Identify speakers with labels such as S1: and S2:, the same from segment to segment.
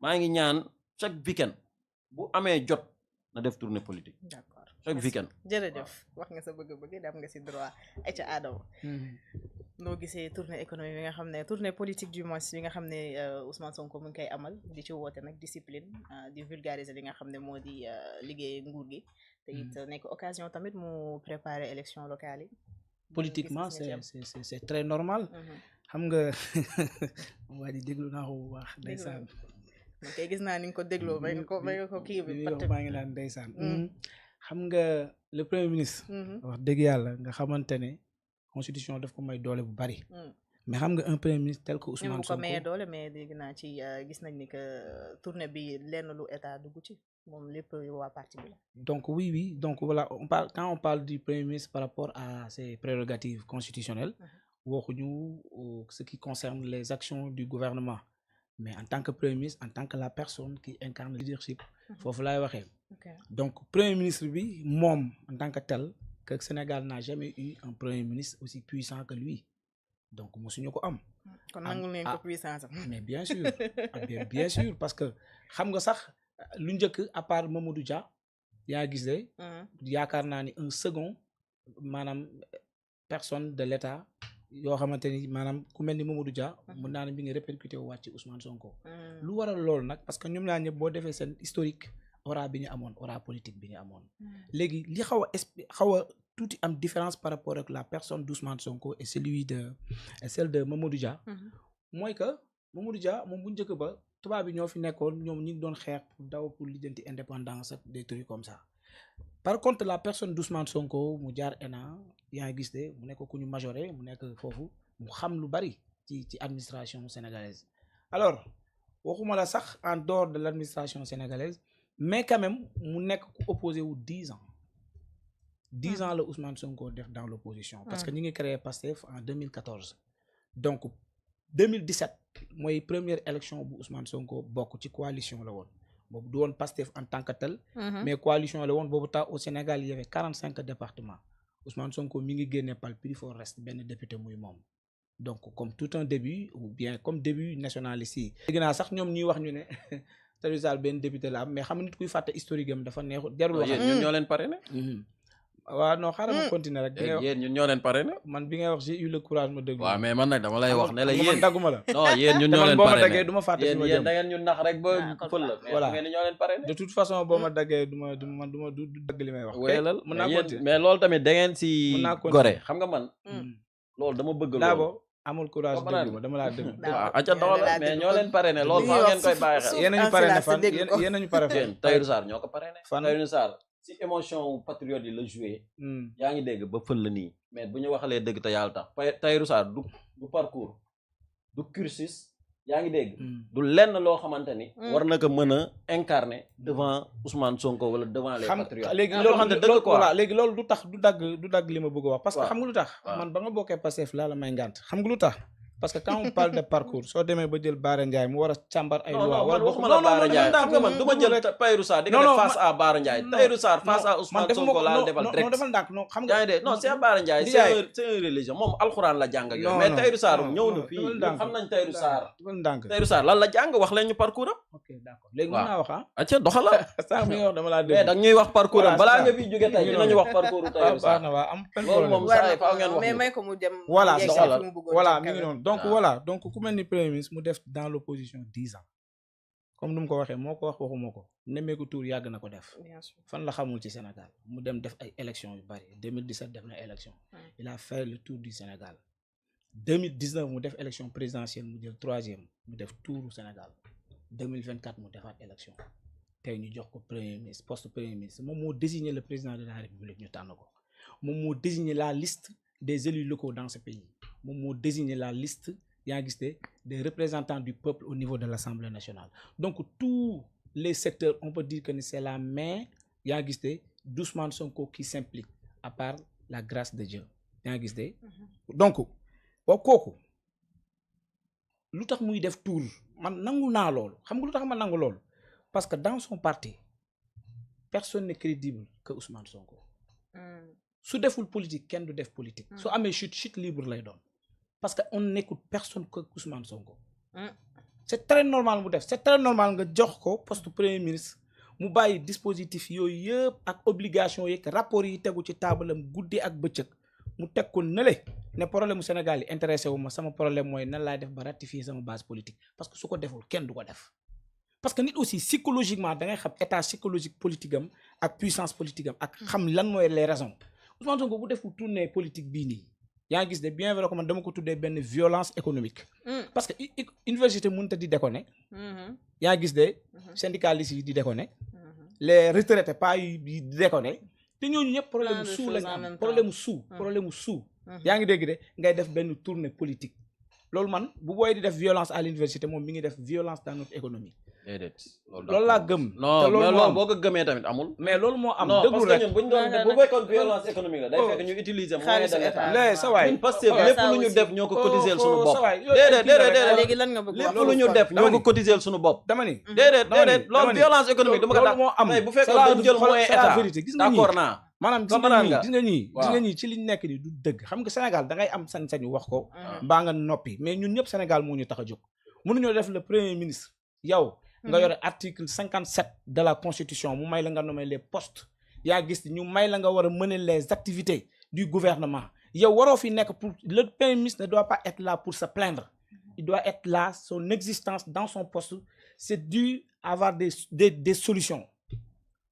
S1: maa ngi ñaan chaque week-end bu amee jot na def tournée politique.
S2: d'accord
S1: chaque week-end.
S2: jërëjëf wax nga sa bëgg-bëgg dem nga si droit ay ca Adama. noo gisee tournée économique bi nga xam ne tournée politique du moins yi nga xam ne Ousmane Sonko mu ngi koy amal di ci woote nag discipline di vulgariser li nga xam ne moo di liggéey nguur gi te it nekk occasion tamit mu préparer élection locale yi.
S3: politiquement c'est très normal. xam nga waa ji déglu naa ko bu baax. ndeysaan
S2: man kay gis naa ni nga ko dégloo bay nga ko kii bi.
S3: maa ngi naan ndeysaan. xam nga le premier ministre. wax dëgg yàlla nga xamante ne constitution daf ko may doole bu bari. mais xam nga un premier ministre tel que Ousmane Sonko
S2: ko mayee doole mais dégg naa ci gis nañ ni que tournée bi lenn lu état dugg ci moom lépp waa parti bi la.
S3: donc oui donc voilà quand on parle du premier ministre par rapport à ses prérogatives constitutionnelles. waxuñu ce qui concerne les actions du gouvernement mais en tant que premier ministre en tant que la personne qui incarne le leadership foofu laay waxee. donc premier ministre bi moom en tant que tel que Sénégal n'a jamais eu un premier ministre aussi puissant que lui donc mosuñu ko am.
S2: kon nangul nañ ko puissance
S3: mais bien sûr parce que xam nga sax lu njëkk à part Mamadou Dia yaa gis de yaakaar naa ni un second maanaam personne de l'État yoo xamante ni maanaam ku mel ni Mamadou Dia mën naa ne mi ngi répercuté wu wàcc Ousmane Sonko. lu waral loolu nag parce que ñoom ñaar ñëpp boo defee seen historique aura bi ñu amoon aura politique bi ñu amoon. léegi li xaw a tuuti am différence par rapport ak la personne d'Ousmane Sonko et celle de Mamadou Dia. mooy que Mamadou Dia moom bu njëkk ba tubaab bi ñoo fi nekkoon ñoom ñi ngi doon xeex pour daw pour lijjanti indépendance ak des trucs comme ça. par contre la personne d'Ousmane Sonko mu jaar ENA yaa ngi gis de mu nekk ku ñu majoré mu nekk foofu mu xam lu bari ci administration sénégalaise alors waxuma la sax en dehors de l'administration sénégalaise mais quand même mu nekk ku opposé wu 10 ans 10 ans la Ousmane Sonko def dans l'opposition parce que ñi ngi créé PASTEF en 2014 donc 2017 mooy première élection bu Ousmane Sonko bokk ci coalition la woon boobu du woon Pastef en tant que tel. mais coalition la woon boobu tax au Sénégal il y avait 45 départements Ousmane Sonko mi ngi génne par prix fort reste benn député muy moom donc comme tout un début ou bien comme début nationaliste yi. dégg naa sax ñoom ñuy wax ñu ne Tahirou Sarr benn député la am mais xam nga nit kuy fàtte historique am dafa neexul jarul wax.
S1: ñun ñoo leen parrainé.
S3: waaw non xaaral ma continuer rek.
S1: yéen ñun ñoo leen parrainé.
S3: man bi ngay wax j'ai eu le courage ma déglu.
S1: waaw mais man nag dama lay wax ne la yéen
S3: dagguma la.
S1: non yéen ñun ñoo leen
S3: boo ma
S1: parrainé
S3: daggee du ma fàtte fi ma
S1: yéen
S3: jëm.
S1: da ngeen ñu nax rek ba fël la.
S3: voilà
S1: mais ñoo leen parrainé.
S3: de toute façon boo ma daggee du dagg li may wax.
S1: wéyalal
S3: mën naa continuer
S1: mais loolu tamit da ngeen si gore xam nga man. loolu dama bëgg loolu.
S3: Dabo amul courage déglu ma dama laa déglu.
S1: waaw acca doxal mais ñoo leen parrainé loolu faa ngeen koy bàyyi xel.
S3: yéen a ñu parrainé fan yéen a ñu parrainé fan.
S1: Tahirou Sarr ñoo ko parrainé.
S3: fan
S1: Tahirou Sarr si émotion patriote yi la joué. yaa ngi dégg ba fël la nii. mais bu ñu waxalee dëgg te yàlla tax Tahirou Sarr du parcours du cursus yaa ngi dégg. du lenn loo xamante ni. war na ko mën a incarner devant Ousmane Sonko wala devant les patriotes.
S3: léegi loolu du dagg li ma bëgg a wax. parce que xam nga lu tax. man ba nga bokkee Pastef laa la may ngànt xam nga lu tax. parce que quand on parle de parcours soo demee ba jël Bara Ndiaye mu war a càmbar ay loi wala
S1: waxuma la Bara Ndiaye xam nga man du ma jël Tahirou Sarr di ko def face à Bara Ndiaye Tahirou Sarr face à Ousmane Sonko laa defal direct
S3: non defal ndànk non xam nga
S1: non c'est Bara Ndiaye c'est une religion moom alxuraan la jàng ak yooyu mais Tahirou Sarr ñëw na fii ñun xam nañ Tahirou Sarr
S3: defal ndànk
S1: Tahirou Sarr lan la jàng wax leen ñu parcours am
S3: ok d'accord léegi mën naa wax
S1: acca doxala
S3: sànq mi nga wax dama laa dégg
S1: mais dag ñuy wax parcours am balaa nga fi jóge tey dinañu wax parcours Tahirou Sarr
S3: baax na waa am
S1: loolu moom saa faaw ngeen wax
S2: mais may ko mu dem
S3: voilà mi ngi noonu donc ku mel ni premier ministre mu def dans l'opposition 10 ans comme nu mu ko waxee moo ko wax waxuma ko nemmeeku tour yàgg na ko def fan la xamul ci Sénégal mu dem def ay élections yu bari 2017 def na élection il a fait le tour du Sénégal 2019 mu def élection présidentielle mu jël 3e mu def touru Sénégal 2024 mu defaat élection tey ñu jox ko premier ministre poste premier ministre moom moo désigné le président de la République ñu tànn ko moom moo désigné la liste des élus locaux dans ce pays moom moo désigné la liste yaa ngi gis des représentants du peuple au niveau de l'Assemblée nationale donc tous les secteurs on peut dire que c'est la main yaa ngi gis d'Ousmane Sonko qui s'implique à part la grâce de Dieu yaa ngi gis donc waaw kooku lu tax muy def tour man nangu naa loolu xam nga lu tax ma nangu loolu parce que dans son parti personne n'est crédible que Ousmane Sonko su deful politique kenn du def politique su amee chute libre lay doon parce que on n'écoute personne que Ousmane Sonko c'est très normal mu def c'est très normal nga jox ko poste premier ministre mu bàyyi dispositif yooyu yëpp ak obligation yeeg rapport yi tegu ci taabalam guddi ak bëccëg mu teg ko nële ne problème mu Sénégal yi intéressé wu ma sama problème mooy nan laay def ba ratifier sama base politique parce que su ko deful kenn du ko def parce que nit aussi psychologiquement da ngay xam état psychologique politique am ak puissance politique am ak xam lan mooy les raisons Ousmane Sonko bu deful tournée politique bii nii yaa ngi gis de bien vrai que man dama ko tuddee benn violence économique parce que université mënut a di déconner yaa ngi gis de syndicalistes yi di déconner les retraités pas yi di déconner te ñooñu ñëpp problème mu suu lañ am problème mu suu yaa ngi dégg de ngay def benn tournée politique loolu man bu booy di def violence à l'université moom mi ngi def violence dans notre économie
S1: déedéet
S3: loolu laa gëm
S1: non mais loolu boo ko gëmee tamit amul
S3: mais loolu moo am
S1: non
S3: déglu
S1: parce que
S3: rek
S1: ñun buñ doon bu fekkoon violence économique la day fekk ñu utiliser moyen de l'état
S3: lé sa waay
S1: ñun parce que lépp lu ñu def ñoo ko cotiser suñu bopp déedéet
S2: léegi lan nga bëgg
S1: lépp lu ñu def ñoo ko cotiser suñu bopp
S3: dama ni
S1: déedéet loolu violence économique dama ko
S3: loolu moo am
S1: tey bu fekkoon dañ jël moyen état
S3: gis nga
S1: d'accord naa
S3: maanaam gis nga ñii ci liñ nekk ni du dëgg xam nga Sénégal da ngay am sañ-sañu wax ko mbaa nga noppi mais ñun ñëpp Sénégal moo ñu tax a jóg mënuñoo def le premier ministre yow nga yore article 57 de la constitution mu may la nga nommer les postes yaa gis ñu may la nga war a mener les activités du gouvernement yow waroo fi nekk pour le premier ministre ne doit pas être là pour se plaindre il doit être là son existence dans son poste c'est dû avoir des solutions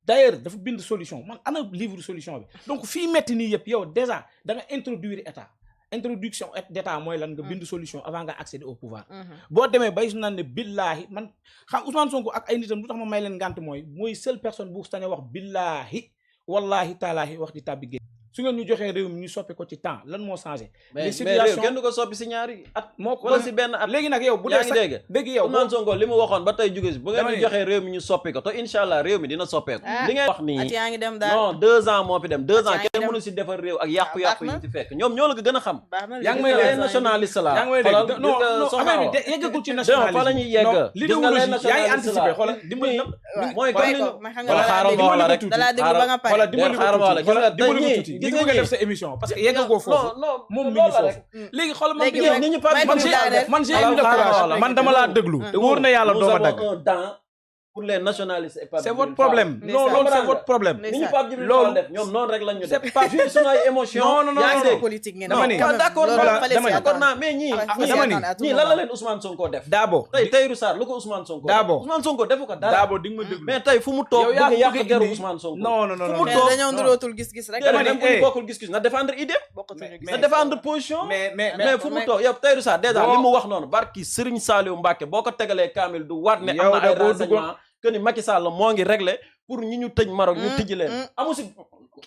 S3: d'ailleurs dafa bind solution man ana livre solution bi donc fii metti nii yëpp yow déjà da nga introduire état introduction d'état mooy lan nga bind solution avant nga accéder au pouvoir boo demee bay su naan ne billaahi man xam Ousmane Sonko ak ay nitam lu tax ma may leen ngànt mooy seule personne bu sañ a wax billaahi wallahi taalaahi wax di tàbbi géej su ngeen ñu joxee réew mi ñu soppi ko ci temps lan moo changé
S1: mais réew kenn du ko soppi si ñaari at
S3: moo ko
S1: wala si benn at
S3: léegi nag yow bu
S1: yaa ngi dégg
S3: dégg yow
S1: Ousmane Sonko li mu waxoon ba tey jóge si bu ngeen ñu joxee réew mi ñu soppi ko te incha allah réew mi dina soppeeku li ngeen wax nii
S2: yaa ngi dem daal
S1: non 2 ans moo fi dem 2 ans kenn mënu si defar réew ak yàqu-yàqu yi ci fekk ñoom ñoo la ko gën a xam
S3: yaa ngi may
S1: les nationalistes la
S3: yaa ngi may dégg non affaire bi yeggagul ci nationalisme
S1: fa la ñuy yegg gis nga les
S3: yaa ngi
S1: nationalistes
S3: anticiper
S1: la
S3: xoolal dimbali
S1: mooy comme ni
S2: wala
S1: xaaral ma wax la rek
S2: dalaa déglu ba nga pare
S3: xoolal dimbali
S1: xaaral ma wax la
S3: xoolal dimbali ko
S1: ñii
S3: tuuti
S1: gis
S3: di
S1: nga
S3: nga def
S1: ñii
S3: sa émission parce que yeggagoo foofu moom mi ngi foofu léegi xoolal man
S2: léegi
S1: ni ñu parti
S3: man j'ai eu le courage man dama laa déglu te wóor na yàlla dooma dagg
S1: pour les nationalistes et
S3: c'est votre problème non loolu c'est votre problème
S1: ni ñu Pape Djibril Fall def ñoom noonu rek lañ ñu def
S3: c'est pas
S1: juste sunu ay émotion
S3: non
S1: yaa ngi dégg
S2: politique ngeen
S3: dama ni
S1: d'accord d'accord naa mais ñii
S3: dama ni
S1: ñii lan la leen Ousmane Sonko def
S3: Dabo
S1: tey Tahirou Sarr lu ko Ousmane Sonko
S3: Dabo
S1: Ousmane Sonko defu ko dara
S3: Dabo di nga ma déglu
S1: mais tey fu mu toog
S3: yow yaa
S1: bëgg yàq
S3: bëgg
S1: deru
S3: indi-
S1: Ousmane Sonko
S3: non non non
S1: fu
S3: non
S1: mu
S2: mais
S1: toog
S2: dañoo ndurootul gis-gis rek
S1: déedéet
S3: dama ni,
S1: même bu ñu
S3: eh.
S1: bokkul gis-gis na défendre idée
S2: bokkatuñu
S1: na
S2: gis
S1: défendre position
S3: mais
S1: mais fu mu toog yow Tahirou Sarr déjà
S3: Boo-
S1: li mu wax noonu barki Serigne Saliou Mbacke boo ko tegalee kaamil du waat ne am
S3: Yow
S1: na
S3: de
S1: ay
S3: boo
S1: renseignement que ni Macky Sall moo ngi réglé pour ñi ñu tëj Maroc ñu tëj leen amu si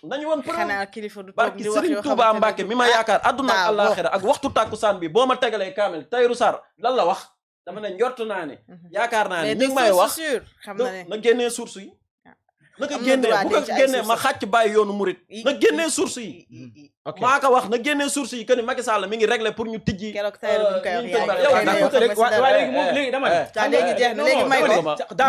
S1: nañu woon preuve
S2: xanaa kilifa du toog
S1: barki
S2: di wax
S1: Serigne
S2: yoo
S1: Touba
S2: xamante ne
S1: Mbacke mi ma yaakaar adduna ak
S2: Dabo.
S1: àllaaxira ak waxtu tàkkusaan bi boo ma tegalee kaamil Tahirou Sarr lan la wax dama ne njort naa ne yaakaar naa ne
S2: mais
S1: ñi ngi may wax
S2: sûr xam na ne
S1: na génnee source yi na ko
S2: Am na
S1: génnee
S2: droit
S1: bu ko
S2: denc ay
S1: génnee ma
S2: sources.
S1: xàcc bàyyi yoonu murit na génnee source yi
S3: ok
S1: maa ko wax na génnee source yi que ni Macky Sall mi ngi réglé pour ñu tijji
S2: keroog Tahirou bu ñu koy wax
S1: ñu tëj
S2: yaa
S1: Maroc.
S2: ngi
S1: yow
S2: xëy na
S1: d'accord
S2: yow
S1: rek
S2: xam nga si dara.
S3: léegi dama ni
S2: caa léegi jeex na léegi may ko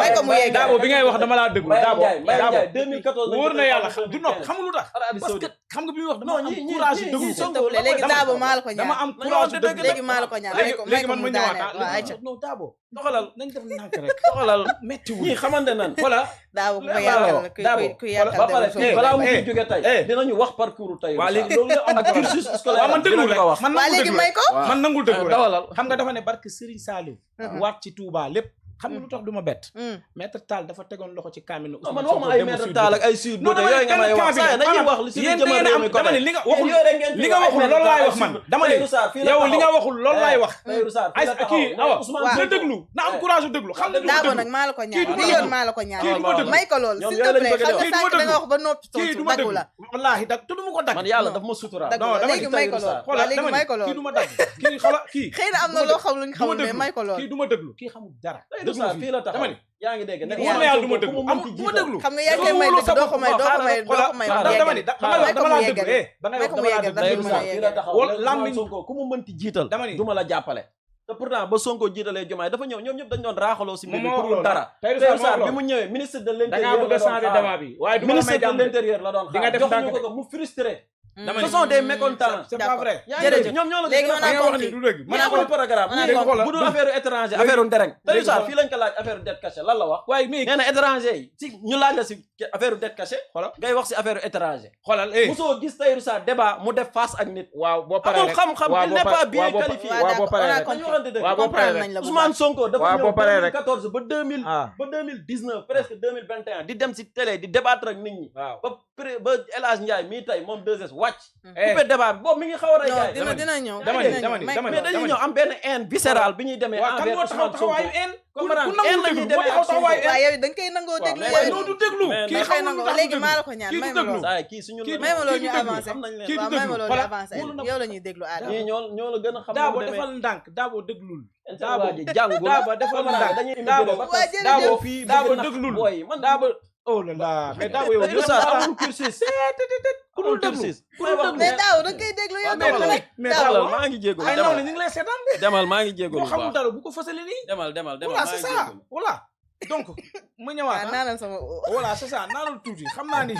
S2: may ko mu yegg
S3: Dabo bi ngay wax dama laa déglu
S1: Mbaye
S3: Dabo
S1: Ndiaye Mbaye
S3: Dabo
S1: Ndiaye 2014
S3: wóor na yàlla du nopp xam nga lu tax
S1: Arabie
S3: parce que
S1: Saoudite
S3: xam nga bi muy wax dama
S1: non
S3: am
S1: ñii
S3: courage
S1: ñii
S3: déglu
S1: ñii
S3: ko
S1: Sonko
S2: léegi Dabo maa la ko
S3: dama
S2: ñaan
S3: am
S1: nañu
S3: courage
S1: wax
S3: déglu
S2: léegi maa la ko ñaan may ko
S3: léegi
S2: ko
S3: man
S2: mu
S3: ma ñëwaat
S2: daaneel waaw ayca
S3: non Dabo
S1: doxalal
S3: nañ def nànk rek
S1: doxalal
S3: metti wu
S1: ñii xamante nan voilà
S2: Dabo bu ko
S1: Dabo,
S2: yàqal ku yàqal
S1: ba pare
S2: Dabo
S1: balaa mu
S3: eh,
S1: fi jóge tey
S3: eh.
S1: dinañu wax parcours tey
S3: waa léegi loolu la am
S1: ak cursus scolaire
S3: waaw man déglu
S1: dinañu
S3: rek
S1: ko wax
S3: man
S2: waa
S3: nangul
S2: léegi
S3: déglu
S2: may
S3: rek
S2: ko
S3: man nangul déglu rek
S1: dawalal
S3: xam nga dafa ne barke Serigne Saliou waat ci Touba lépp xam nga lu tax du ma bett maître Tall dafa tegoon loxo ci kaamil
S1: non man wax ma ay maître Tall ak ay Sud Beauté yooyu nga may wax saa nañuy wax li suñu jëmal réew mi ko
S3: dama ne li nga waxul li nga waxul loolu laay wax man dama ne yow li nga waxul loolu laay wax
S1: Tahirou Sarr
S3: ay kii awa
S1: Ousmane
S3: na déglu na am courage déglu xam nga
S2: Dabo nag maa la ko ñaan bi yoon maa la ko ñaan
S3: kii du ma déglu
S2: may ko loolu
S1: ñoom
S2: s'il
S1: yooyu
S2: te
S1: lañ
S2: plaît
S1: bëgg a
S2: xam
S1: def.
S2: nga sànq da nga wax ba noppi
S3: kii
S2: tontu
S3: du ma
S2: daggu
S3: déglu
S2: la
S3: wallaahi dag te du ma ko dagg
S1: man yàlla daf ma suturaal
S2: daggu
S3: non
S2: la
S3: dama
S2: léegi
S3: ni
S2: may ko
S1: Tahirou
S2: loolu
S1: Sarr.
S2: waa léegi may ko
S3: kii du
S2: loolu
S3: ma dagg kii xala kii
S2: xëy na am na loo xam lu ñu
S3: du ma
S2: xamul mais
S3: déglu
S2: may ko loolu
S3: kii du ma déglu kii xamul dara
S1: Tahirou Sarr fii la taxaw
S3: dama ni
S1: yaa ngi dégg
S2: Ngir
S3: wóor na yàlla du ma déglu amul du ma déglu
S2: xam nga yaa ngi koy may dëgg doo ko may doo ko may doo ko may mu
S3: dama ni
S2: yeggali
S3: dama laa déglu
S2: may ko mu yeggali
S3: dama
S2: may ko mu
S3: laa
S2: yeggali
S3: déglu
S2: ndax
S1: Tahirou
S2: duñ mën a yeggali
S1: Sarr fii la taxaw
S3: wala
S1: Ousmane
S3: lammiñ
S1: Sonko ku mu mënti jiital
S3: dama ni
S1: du ma la jàppale te pourtant ba Sonko jiitalee Diomaye dafa ñëw ñoom ñëpp dañ doon raaxaloo si mbir mi
S3: Moom moo wax
S1: pour
S3: loolu.
S1: dara
S3: Tahirou
S1: Tahirou
S3: Sarr
S1: Sarr
S3: moo
S1: bi
S3: wax
S1: mu ñëwee ministre de
S3: da ngaa
S1: l'intérieur
S3: bëgg a changer débat bi waaye du ma la
S1: ministre
S3: may
S1: de
S3: jàmm
S1: l'intérieur la doon
S3: di nga
S1: xaar
S3: def
S1: joxuñu
S3: ndànk
S1: ko ko mu frustré ce sont des mécontents.
S3: c'est pas vrai.
S2: jërëjëf
S1: ñoom ñoo la
S2: léegi on a
S3: wax
S2: compris
S3: ni du dëgg.
S1: man amul programme bu dul affaire étranger affaire ndereng Tahirou Sarr fii lañ ko laaj affaire dette cachée lan la wax
S3: waaye mais
S1: nee na étranger yi si ñu laaj la si affaire dette cachée
S3: xoolal
S1: ngay wax si affaire étranger
S3: xoolal
S1: mosoo gis Tahirou Sarr débat mu def face ak nit
S3: waaw boo paree
S1: amul
S3: rek
S1: xam-xam il n'est pas bien qualifié
S3: waaw boo paree rek
S1: dañu waxante dëgg
S3: waaw boo paree rek
S1: Ousmane Sonko dafa
S3: waaw
S1: ñëw
S3: boo paree rek
S1: 2014 ba 2000 ba 2019 presque 2021 di dem si télé di débattre ak nit ñi
S3: waaw
S1: ba El Hadj Ndiaye mii tey moom 2S wàcc coupé débat bi boobu mi ngi xaw a rey gars yi
S2: dina ñëw
S1: mais dañuy ñëw am benn haine viscérale bi ñuy demee
S3: waaw kan moo taxaw taxawaayu haine
S1: comprendre
S3: ku nangu déglu moo taxaw taxawaayu haine
S2: waaw yow da nga koy nangoo déglu
S1: mais
S3: non du déglu kii
S2: koy nangoo léegi maa la ko ñaan may ma loolu
S1: saa kii suñu
S2: may ma loolu ñu avancé
S1: am nañ leen
S3: kii
S2: waaw may ma loolu ñu avancé yow la ñuy déglu Adama
S1: ñii ñoo la gën a xam
S3: Daabo defal ndànk Daabo déglul
S1: Daabo jàngul
S3: Daabo defal ndànk
S1: dañuy
S3: Daabo
S1: Daabo fii
S3: Daabo déglul
S1: booy man
S3: Daabo oh là là mais Daabo yow
S1: Tahirou Sarr amul cursus
S3: ku dul déglu
S2: mais daaw da nga koy déglu yow
S3: mais
S1: demal maa ngi jégalu
S3: ay naw ne ñu ngi lay seetaan de
S1: demal maa ngi jégalu
S3: boo xamul dara bu ko fësale nii
S1: demal
S3: voilà
S1: maa
S3: c'est
S1: ngi
S3: ça
S1: jégalu
S3: voilà donc ma ñëwaat
S2: naanal sama
S3: voilà c'est ça naanal tuuti xam naa ni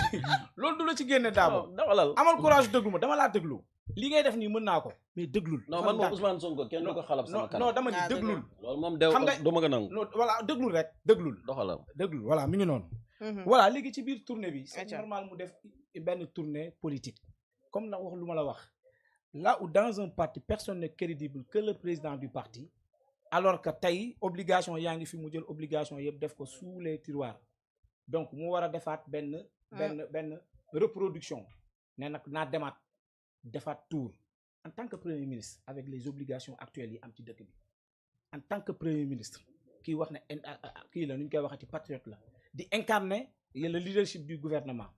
S3: loolu du la ci génne Daabo
S1: dawalal
S3: amal courage déglu ma dama laa déglu li ngay def nii mën naa ko mais déglul
S1: non man moom Ousmane Sonko kenn du ko xalab sama kanam
S3: non dama ni déglul
S1: loolu moom dew
S3: xam nga
S1: du ma ko nangu
S3: non voilà déglul rek déglul
S1: doxalal
S3: déglul voilà mi ngi noonu voilà léegi ci biir tournée bi c'est normal mu def benn tournée politique comme na wax lu ma la wax là où dans un parti personne n'est crédible que le président du parti alors que tey obligation yaa ngi fi mu jël obligation yëpp def ko sous les tiroirs donc mu war a defaat benn reproduction ne nag naa demaat defaat tour en tant que premier ministre avec les obligations actuelles yi am ci dëkk bi en tant que premier ministre kii wax ne kii la nu ñu koy waxati patriote la di incarner le leadership du gouvernement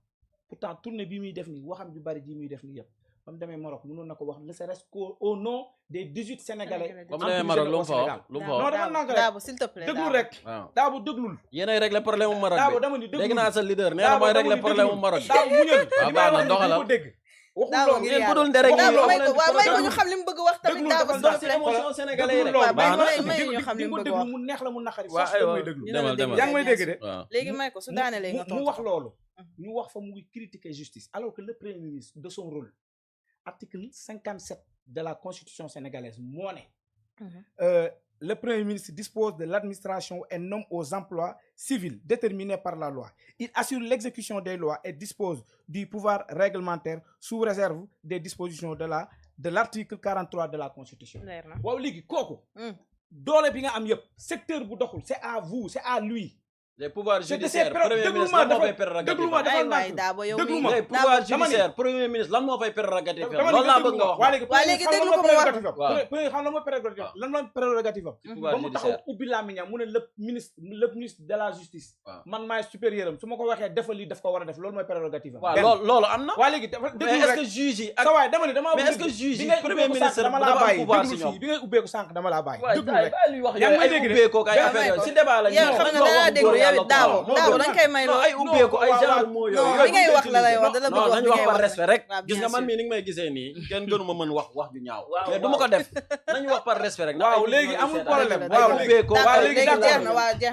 S3: pourtant tournée bi muy def nii waxam ju bari ji muy def nii yëpp ba mu demee Maroc mënoon na ko wax ne serait-ce qu'au nom des 18 Sénégalais
S1: ba mu demee Maroc lu mu fa wax lu mu fa wax
S3: non dama nank
S2: Daabo s'il te plaît
S3: déglul rek Daabo déglul
S1: yéenay régler problème mu Maroc
S3: Daabo dama ni déglul
S1: dégg naa sa leader nee na mooy régler problème mu Maroc
S3: Daabo muñal
S1: waaw baax na doxalal
S3: ko dégg waxul
S2: Daabo
S3: loolu
S1: yéen bu dul ndere ngi
S2: Daabo may ko waaw may ko ñu xam li mu bëgg wax tamit Daabo s'il te plaît
S1: émotion sénégalais rek
S2: waaw
S1: baax na
S2: may ñu xam li mu bëgg
S3: déglu
S2: wax
S3: mu neex la mu naqari
S1: waaw
S3: force
S1: aywa
S3: may déglu
S1: demal demal
S3: yaa ngi may dégg de
S1: waaw
S2: léegi may ko su daanelee nga
S3: mu wax loolu ñu wax fa mu ngi critiquer justice alors que le premier ministre de son rôle article 57 de la constitution sénégalaise moo ne le premier ministre dispose de l'administration et nomme aux emplois civils déterminés par la loi. Il assure l'exécution des lois et dispose du pouvoir réglementaire sous réserve des dispositions de l'article 43 de la constitution. waaw léegi kooku doole bi nga am yëpp secteur bu doxul c'est à vous c'est à lui.
S1: les pouvoirs judiciaires premier ministre lan moo fay prérogative les pouvoirs judiciaires premier ministre lan moo fay prérogative loolu laa bëgg nga wax
S2: waa léegi déglu ko mu wax
S3: premier xam lan mooy prérogative lan mooy prérogative am ba mu taxaw ubbi làmmiñam mu ne le ministre de la justice man maay supérieur am su ma ko waxee defal lii daf ko war a def loolu mooy prérogative am
S1: waaw loolu am na
S3: waa léegi
S1: mais est-ce que juge yi ak
S3: sa waay dama ne dama
S1: mais est-ce que juge yi premier ministre
S3: dama laa bàyyi déglu bi ngay ubbeeku sànq dama laa bàyyi déglu rek
S1: yaa ngi may dégg ubbeeku ay affaire yooyu si débat la
S2: Daabo dañ koy may loolu
S1: ay ubbeeku ay genre moo yooyu
S2: li ngay wax la lay wax da la bëgg wax
S1: nañu wax par respect rek gis nga man mii ni nga may gisee nii kenn gënuma mën wax ju ñaaw mais du ma ko def nañu wax par respect rek
S3: waaw léegi amul problème
S1: waaw ubbeeku
S2: waaw
S3: léegi
S2: d'accord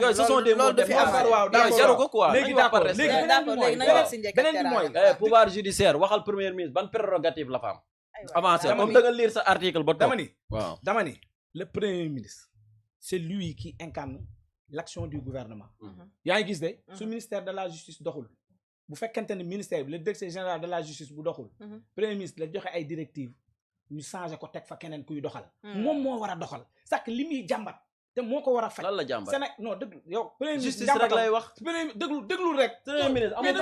S1: yooyu ce sont des mots de
S3: waaw
S1: jaru ko quoi
S3: léegi
S1: nañu wax par
S3: d'accord
S1: respect
S2: léegi nañu def si njëkk ak
S3: beneen bi mooy
S1: pouvoir judiciaire waxal premier ministre ban prérogative la fa am avancé comme da nga lire sa article ba toog
S3: dama ni le premier ministre c'est lui qui incarne l'action du gouvernement yaa ngi gis de su ministère de la justice doxul bu fekkente ne ministère bi le directeur général de la justice bu doxul premier ministre la joxe ay directives ñu changé ko teg fa keneen kuy doxal moom moo war a doxal sax li muy jàmbat te moo ko war a faj
S1: lan la jàmbat
S3: Sénégal non déglu yow premier ministre
S1: justice rek lay wax
S3: premier déglu rek
S1: premier ministre amul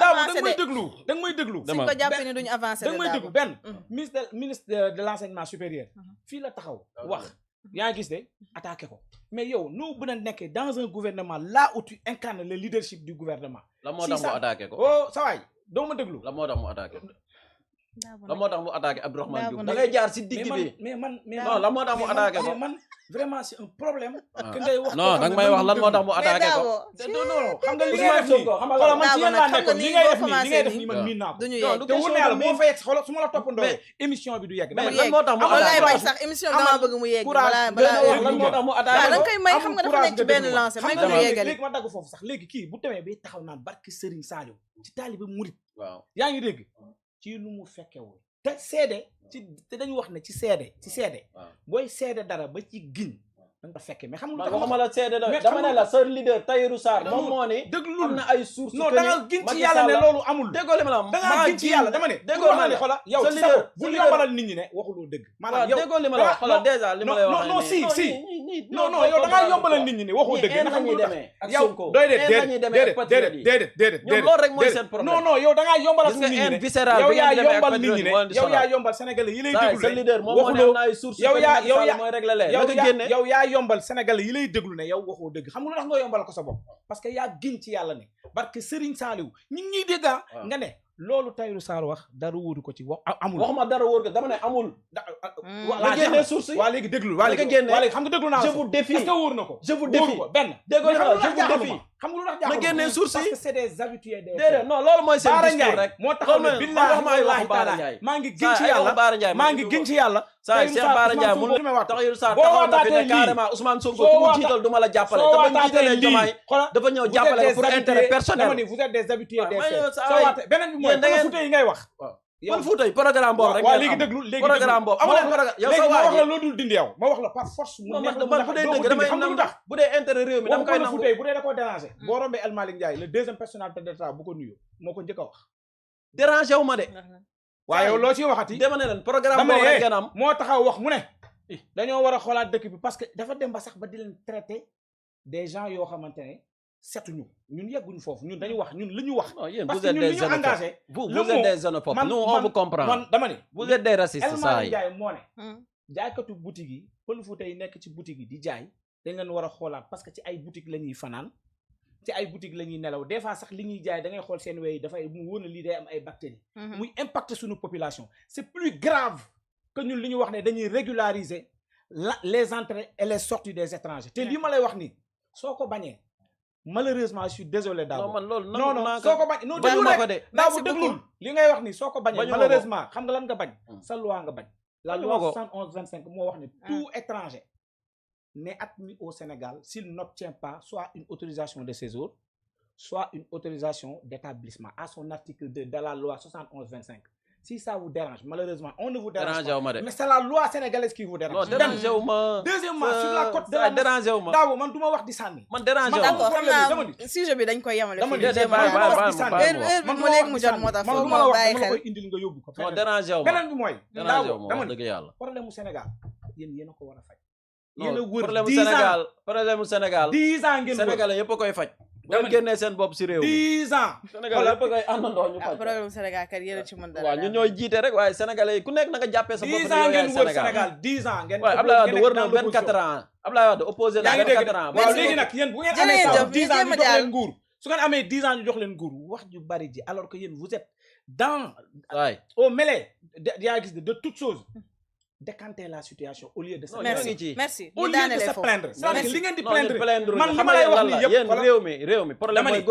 S3: Daabo danga may déglu danga may déglu
S2: suñ ko jàppee ni duñu avancé
S3: danga may déglu benn ministre de l'enseignement supérieur fii la taxaw wax yaa ngi gis de attaqué ko mais yow noo bën a nekkee dans un gouvernement là où tu incarnes le leadership du gouvernement
S1: la moo tax mu attaqué ko
S3: oh sa waay doo ma déglu
S1: la moo tax mu attaqué la moo tax mu attaqué Abdourahmane Diouf da ngay jaar si digg bi non la moo tax mu attaqué ko
S3: man vraiment c'est un problème que ngay wax
S1: non danga may wax lan moo tax mu attaqué ko
S3: non xam nga li ngay def nii xoolal man ci yéen laa nekkoon li ngay def nii man miin naa ko te wóor na yàlla moo fa yegg xoolal su ma la toppandoo émission bi du yegg
S1: mais lan moo tax mu attaqué
S2: ko sax émission bi dama bëgg mu yegg balaa
S1: lan moo tax mu attaqué ko
S2: da nga koy may xam nga dafa nekk ci benn lancé may ko mu yeggali
S3: léegi ma dagg foofu sax léegi kii bu demee bay taxaw naan barke Serigne Saliou ci taalibe murit
S1: waaw
S3: yaa ngi dégg ci lu mu fekkewul te seede te dañu wax ne ci seede booy seede dara ba ci giñ da nga ko fekke mais xam nga
S1: waxuma la seede dama ne la sa leader Tahirou Sarr moom moo ni
S3: déglul
S1: am na ay sources
S3: non da nga giñ ci yàlla ne loolu amul
S1: déggoo li ma la
S3: da nga giñ ci yàlla dama ne déggoo ma ne xola yow ci sa bopp bu yombalal nit ñi ne waxuloo dëgg maanaam yow
S1: déggoo li ma la wax xola déjà li ma lay wax
S3: non si non yow da nga yombalal nit ñi ne waxoo dëgg
S1: na ñuy demee ak
S3: yow
S1: Sonko
S3: doy déedéet
S1: ñoom loolu rek mooy seen problème
S3: non yow da nga yombalal nit ñi ne yow yaa yombal nit ñi ne yow yaa yombal sénégalais yi lay déglu
S1: sa leader moom moo ne am na ay sources mooy régler leen
S3: yow yaa yombal sénégalais yi lay déglu ne yow waxoo dëgg xam nga lu tax nga yombal ko sa bopp parce que yaa giñ ci yàlla ne barke Serigne Saliou ñi ngi ñuy dégg nga ne loolu Tahirou Sarr wax dara wóoru ko ci wax amul
S1: waxuma dara wóor ko dama ne amul
S3: waa génne source waa léegi déglu waa léegi xam nga déglu naa
S1: je vous défie
S3: est-ce que wóor na ko
S1: je vous défie
S3: benn
S1: déggoo je vous défie
S3: xam nga lu tax
S1: na génne source
S3: parce que c'est des habitués des
S1: déedéet non loolu mooy seen discours rek
S3: moo tax ne billahi wallahi taala maa ngi giñ ci yàlla maa ngi giñ ci yàlla
S1: saa Cheikh Bara Ndiaye mun Tahirou Sarr
S3: boo
S1: taxaw na fi
S3: waataatee
S1: ne carrément Ousmane Sonko ku mu jiital du ma la jàppale te ba jiitalee Diomaye dafa ñëw jàppale ko pour intérêt personnel
S3: vous êtes des habitués des faits soo waatee beneen bi mooy Fouta yi ngay wax
S1: man Fouta yi programme boobu rek
S3: waaw léegi déglu léegi
S1: programme boobu amul programme yow sa
S3: ma wax
S1: waa
S3: la loo dul dindi yow ma wax la par force mu neex
S1: man bu dee dëgg damay nangu bu dee intérêt réew mi dama koy nangu
S3: Fouta yi bu dee da koo déranger boo rombee El Malick Ndiaye le deuxième personnalité d'état bu ko nuyu moo ko njëkk a wax
S1: dérangé wu ma de
S3: waaye yow loo ciy waxati
S1: dama ne leen programme boobu rek ngeen am
S3: moo taxaw wax mu ne dañoo war a xoolaat dëkk bi parce que dafa dem ba sax ba di leen traiter des gens yoo xamante ne setuñu ñun yegguñu foofu ñun dañu wax ñun li ñu wax parce que ñun li ñu engagé
S1: vous êtes des xénophobes nous on vous comprend
S3: man dama ne
S1: vous êtes des racistes
S3: El Malick Ndiaye moo ne jaaykatu boutique yi pël Fouta yi nekk ci boutique yi di jaay dañ leen war a xoolaat parce que ci ay boutique la ñuy fanaan ci ay boutique la ñuy nelaw des fois sax li ñuy jaay da ngay xool seen wey dafay mu wóor na lii day am ay bactéries muy impacter suñu population c'est plus grave que ñun li ñu wax ne dañuy régulariser les entrées et les sorties des étrangers te lii ma lay wax nii soo ko bañee malheureusement je suis désolé Dabo
S1: non man loolu
S3: non soo ko bañ non déglu rek Dabo déglul li ngay wax nii soo ko bañee malheureusement xam nga lan nga bañ sa loi nga bañ la loi 71/25 moo wax ne tout étranger n'est admis au Sénégal s'il n'obtient pas soit une autorisation de séjour soit une autorisation d'établissement à son article 2 de la loi 71/25 si ça vous dérange malheureusement on ne vous dérange pas mais c'est la loi sénégalaise qui vous dérange.
S1: non dérangé wu ma.
S3: deuxièmement sur la côte de la
S1: dérangé wu ma.
S3: Daaw man du ma wax di sànni.
S1: man dérangé wu ma
S2: d'accord xam naa sujet bi dañ koy yemale.
S3: dama
S2: mu jot moo tax
S3: man du ma la wax dama la koy indil nga yóbbu ko.
S1: non dérangé wu ma
S3: beneen bi mooy.
S1: dérangé wu ma wax dëgg yàlla.
S3: problème mu Sénégal yéen a ko war a faj.
S1: yéen a wër 10 ans problème mu Sénégal
S3: 10 ans ngeen wër
S1: Sénégalais yëpp a koy faj. dama génnee seen bopp si réew mi
S3: 10 ans.
S1: Sénégal yëpp koy àndandoo ñu faj.
S2: problème Sénégal kat yéen a ci mën dara.
S1: waaw ñun ñooy jiite rek waaye sénégalais yi ku nekk na nga jàppee sa bopp.
S3: 10 ans ngeen wër Sénégal 10 ans ngeen.
S1: waaye Abdoulaye Wade wër na 24 ans Abdoulaye Wade opposé na 24 ans.
S3: waaw léegi nag yéen bu ngeen amee 10 ans ñu jox leen nguur su ngeen amee 10 ans ñu jox leen nguur wax ju bari ji alors que yéen vous êtes dans au mêlée yaa gis de toutes choses. Décanter la situation au lieu de se
S2: merci
S3: au lieu de se plaindre.
S1: merci
S3: li ngeen di plaindre
S1: man li ma lay wax nii yëpp
S3: réew mi
S1: problème mooy